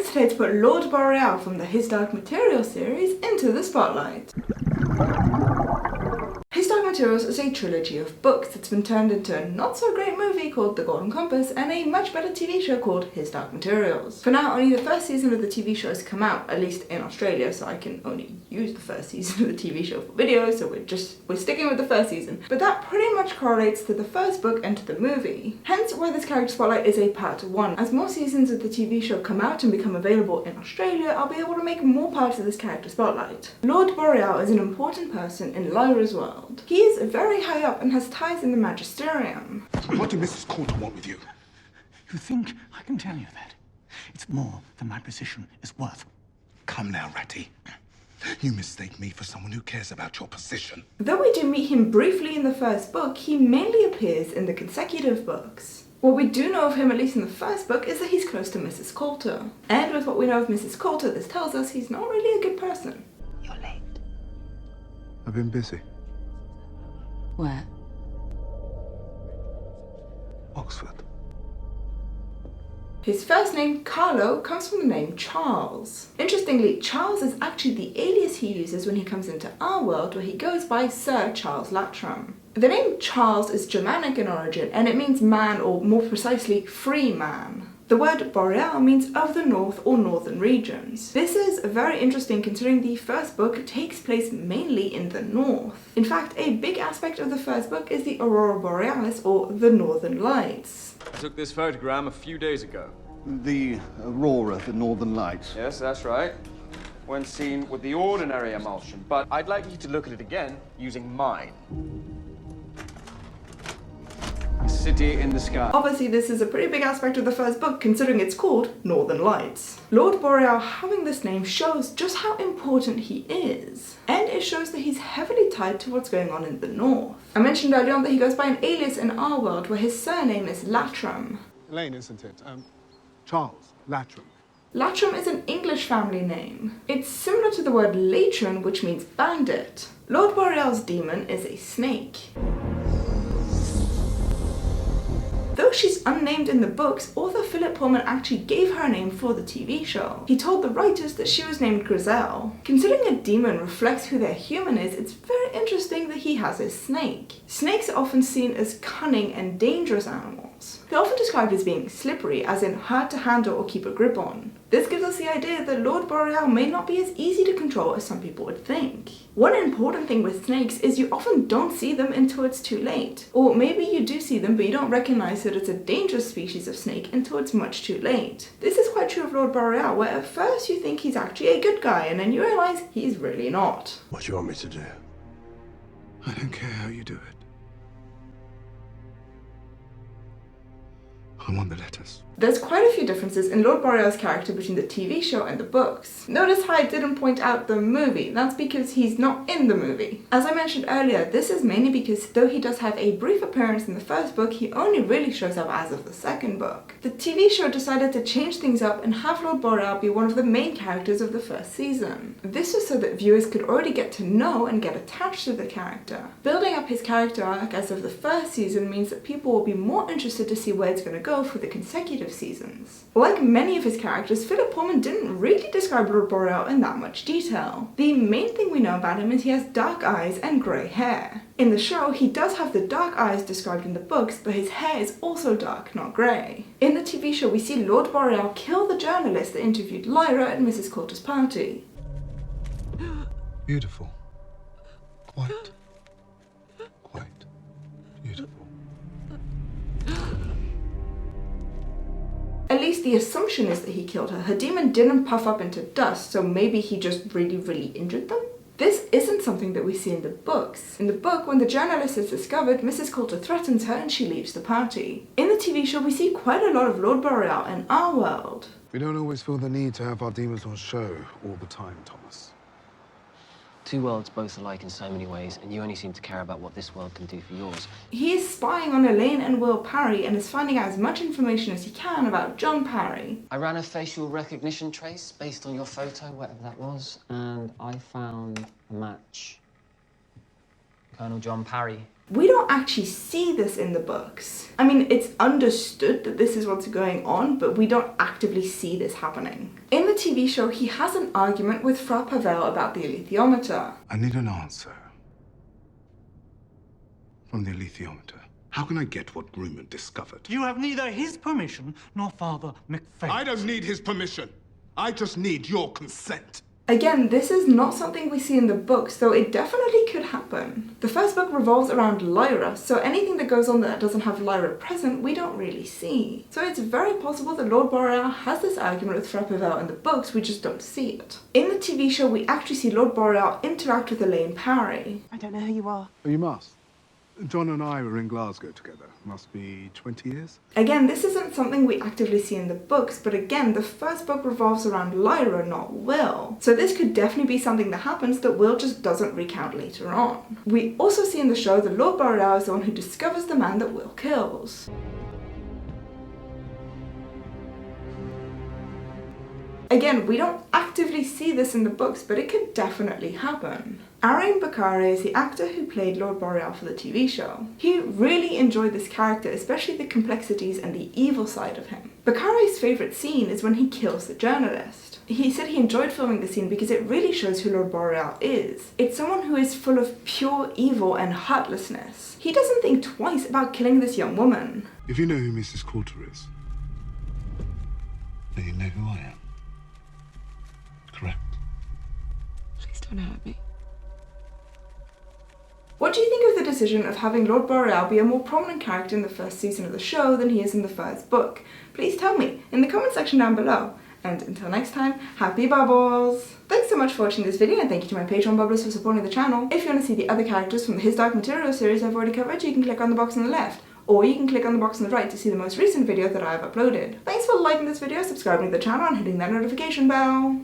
today to put Lord Boreal from the His Dark Materials series into the spotlight. His Dark Materials is a trilogy of books that's been turned into a not-so-great movie called The Golden Compass and a much better TV show called His Dark Materials. For now, only the first season of the TV show has come out, at least in Australia, so I can only use the first season of the TV show for videos, so we're sticking with the first season. But that pretty much correlates to the first book and to the movie. Hence why this character spotlight is a part 1. As more seasons of the TV show come out and become available in Australia, I'll be able to make more parts of this character spotlight. Lord Boreal is an important person in Lyra's world. He is very high up and has ties in the Magisterium. What did Mrs. Coulter want with you? You think I can tell you that? It's more than my position is worth. Come now, Ratty. You mistake me for someone who cares about your position. Though we do meet him briefly in the first book, he mainly appears in the consecutive books. What we do know of him, at least in the first book, is that he's close to Mrs. Coulter. And with what we know of Mrs. Coulter, this tells us he's not really a good person. You're late. I've been busy. Where? Oxford. His first name, Carlo, comes from the name Charles. Interestingly, Charles is actually the alias he uses when he comes into our world, where he goes by Sir Charles Latrom. The name Charles is Germanic in origin, and it means man, or more precisely, free man. The word Boreal means of the north or northern regions. This is very interesting considering the first book takes place mainly in the north. In fact, a big aspect of the first book is the Aurora Borealis, or the Northern Lights. I took this photogram a few days ago. The aurora, the northern lights. Yes, that's right. When seen with the ordinary emulsion, but I'd like you to look at it again using mine. City in the sky. Obviously, this is a pretty big aspect of the first book, considering it's called Northern Lights. Lord Boreal having this name shows just how important he is. And it shows that he's heavily tied to what's going on in the north. I mentioned earlier on that he goes by an alias in our world, where his surname is Latrom. Elaine, isn't it? Charles Latrom. Latrom is an English family name. It's similar to the word Latron, which means bandit. Lord Boreal's demon is a snake. Though she's unnamed in the books, author Philip Pullman actually gave her a name for the TV show. He told the writers that she was named Griselle. Considering a demon reflects who their human is, it's very interesting that he has a snake. Snakes are often seen as cunning and dangerous animals. They're often described as being slippery, as in hard to handle or keep a grip on. This gives us the idea that Lord Boreal may not be as easy to control as some people would think. One important thing with snakes is you often don't see them until it's too late. Or maybe you do see them but you don't recognize that it's a dangerous species of snake until it's much too late. This is quite true of Lord Boreal, where at first you think he's actually a good guy and then you realize he's really not. What do you want me to do? I don't care how you do it. I want the letters. There's quite a few differences in Lord Boreal's character between the TV show and the books. Notice how I didn't point out the movie. That's because he's not in the movie. As I mentioned earlier, this is mainly because though he does have a brief appearance in the first book, he only really shows up as of the second book. The TV show decided to change things up and have Lord Boreal be one of the main characters of the first season. This was so that viewers could already get to know and get attached to the character. Building up his character arc as of the first season means that people will be more interested to see where it's going to go for the consecutive seasons. Like many of his characters, Philip Pullman didn't really describe Lord Boreal in that much detail. The main thing we know about him is he has dark eyes and grey hair. In the show, he does have the dark eyes described in the books, but his hair is also dark, not grey. In the TV show, we see Lord Boreal kill the journalist that interviewed Lyra at Mrs. Coulter's party. Beautiful. Quite beautiful. At least the assumption is that he killed her. Her demon didn't puff up into dust, so maybe he just really injured them? This isn't something that we see in the books. In the book, when the journalist is discovered, Mrs. Coulter threatens her and she leaves the party. In the TV show, we see quite a lot of Lord Boreal in our world. We don't always feel the need to have our demons on show all the time, Thomas. Two worlds both alike in so many ways, and you only seem to care about what this world can do for yours. He is spying on Elaine and Will Parry and is finding out as much information as he can about John Parry. I ran a facial recognition trace based on your photo, whatever that was, and I found a match. Colonel John Parry. We don't actually see this in the books. I mean, it's understood that this is what's going on, but we don't actively see this happening. In the TV show, he has an argument with Fra Pavel about the alethiometer. I need an answer. From the alethiometer. How can I get what Grumman discovered? You have neither his permission nor Father McFay. I don't need his permission. I just need your consent. Again, this is not something we see in the books, though it definitely could happen. The first book revolves around Lyra, so anything that goes on that doesn't have Lyra present, we don't really see. So it's very possible that Lord Boreal has this argument with Fra Pavel in the books, we just don't see it. In the TV show, we actually see Lord Boreal interact with Elaine Parry. I don't know who you are. Oh, you must. John and I were in Glasgow together. Must be 20 years. Again, this isn't something we actively see in the books, but again, the first book revolves around Lyra, not Will. So this could definitely be something that happens that Will just doesn't recount later on. We also see in the show that Lord Boreal is the one who discovers the man that Will kills. Again, we don't actively see this in the books, but it could definitely happen. Arian Bakare is the actor who played Lord Boreal for the TV show. He really enjoyed this character, especially the complexities and the evil side of him. Bakare's favourite scene is when he kills the journalist. He said he enjoyed filming the scene because it really shows who Lord Boreal is. It's someone who is full of pure evil and heartlessness. He doesn't think twice about killing this young woman. If you know who Mrs. Coulter is, then you know who I am. Correct. Please don't hurt me. What do you think of the decision of having Lord Boreal be a more prominent character in the first season of the show than he is in the first book? Please tell me in the comment section down below. And until next time, happy bubbles! Thanks so much for watching this video, and thank you to my Patreon bubblers for supporting the channel. If you want to see the other characters from the His Dark Materials series I've already covered, you can click on the box on the left. Or you can click on the box on the right to see the most recent video that I have uploaded. Thanks for liking this video, subscribing to the channel, and hitting that notification bell.